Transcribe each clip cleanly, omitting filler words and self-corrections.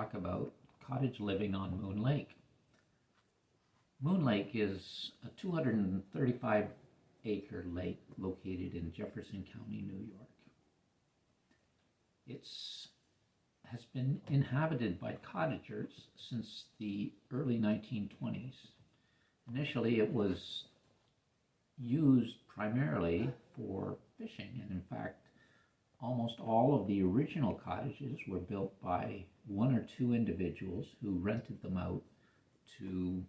talk about cottage living on Moon Lake. Moon Lake is a 235-acre lake located in Jefferson County, New York. It has been inhabited by cottagers since the early 1920s. Initially, it was used primarily for fishing, and in fact, almost all of the original cottages were built by one or two individuals who rented them out to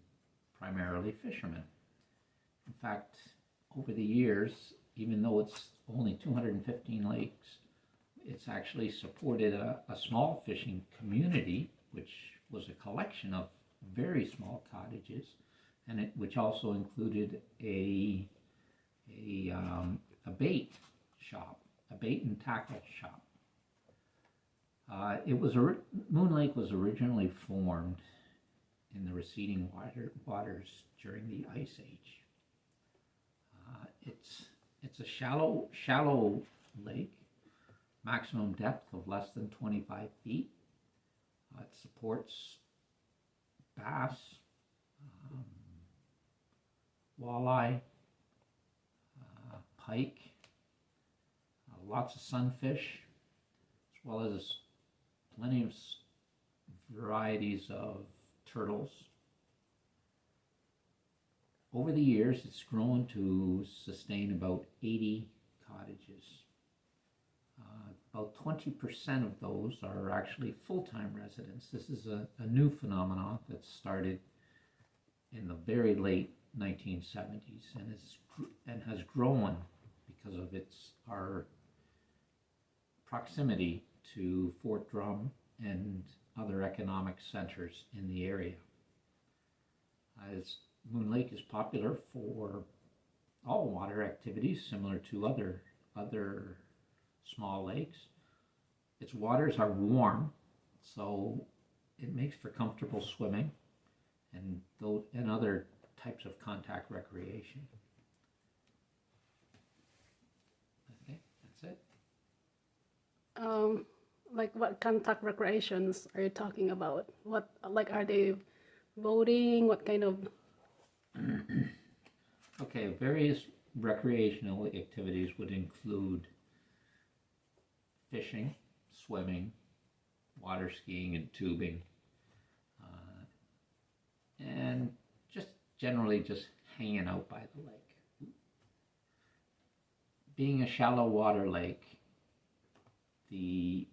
primarily fishermen. In fact, over the years, even though it's only 215 lakes, it's actually supported a small fishing community, which was a collection of very small cottages, and which also included a bait shop, a bait and tackle shop. Moon Lake was originally formed in the receding waters during the Ice Age. It's a shallow lake, maximum depth of less than 25 feet. It supports bass, walleye, pike, lots of sunfish, as well as plenty of varieties of turtles. Over the years, it's grown to sustain about 80 cottages. About 20% of those are actually full-time residents. This is a new phenomenon that started in the very late 1970s and has grown because of our proximity to Fort Drum and other economic centers in the area. As Moon Lake is popular for all water activities similar to other small lakes. Its waters are warm, so it makes for comfortable swimming and other types of contact recreation. Okay, that's it. Like what contact recreations are you talking about? What, like, are they boating? What kind of? Okay, various recreational activities would include fishing, swimming, water skiing and tubing, and generally just hanging out by the lake. Being a shallow water lake, the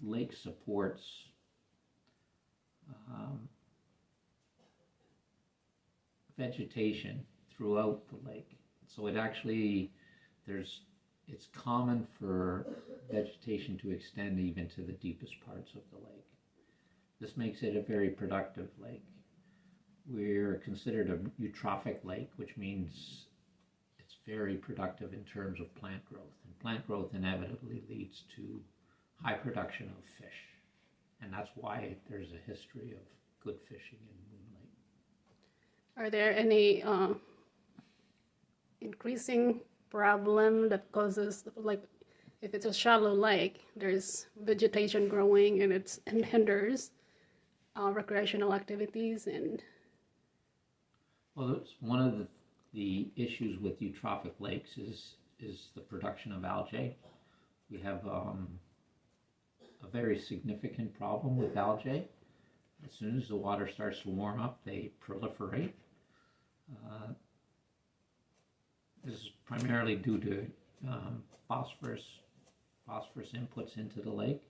lake supports vegetation throughout the lake. So it's common for vegetation to extend even to the deepest parts of the lake. This makes it a very productive lake. We're considered a eutrophic lake, which means it's very productive in terms of plant growth. And plant growth inevitably leads to high production of fish. And that's why there's a history of good fishing in Moon Lake. Are there any increasing problem that causes, like, if it's a shallow lake, there's vegetation growing and it hinders recreational activities? And well, that's one of the issues with eutrophic lakes is the production of algae. We have a very significant problem with algae. As soon as the water starts to warm up, they proliferate. This is primarily due to phosphorus inputs into the lake.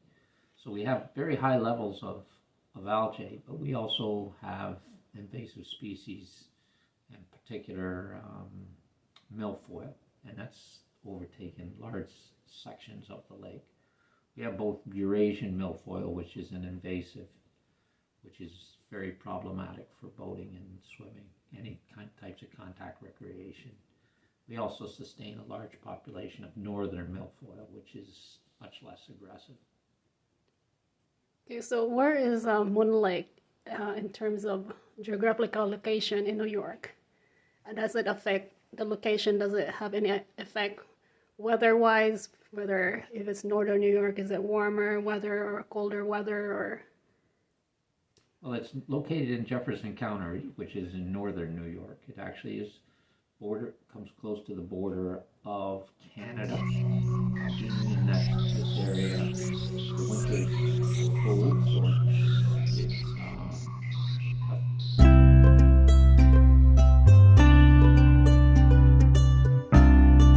So we have very high levels of algae, but we also have invasive species, in particular milfoil, and that's overtaken large sections of the lake. We have both Eurasian milfoil, which is an invasive, which is very problematic for boating and swimming, any types of contact recreation. We also sustain a large population of northern milfoil, which is much less aggressive. okay, so where is Moon Lake in terms of geographical location in New York? Does it affect the location? Does it have any effect weather-wise? Whether if it's northern New York, is it warmer weather or colder weather? Or Well, it's located in Jefferson County, which is in northern New York. It actually is comes close to the border of Canada. Being in this area, the winters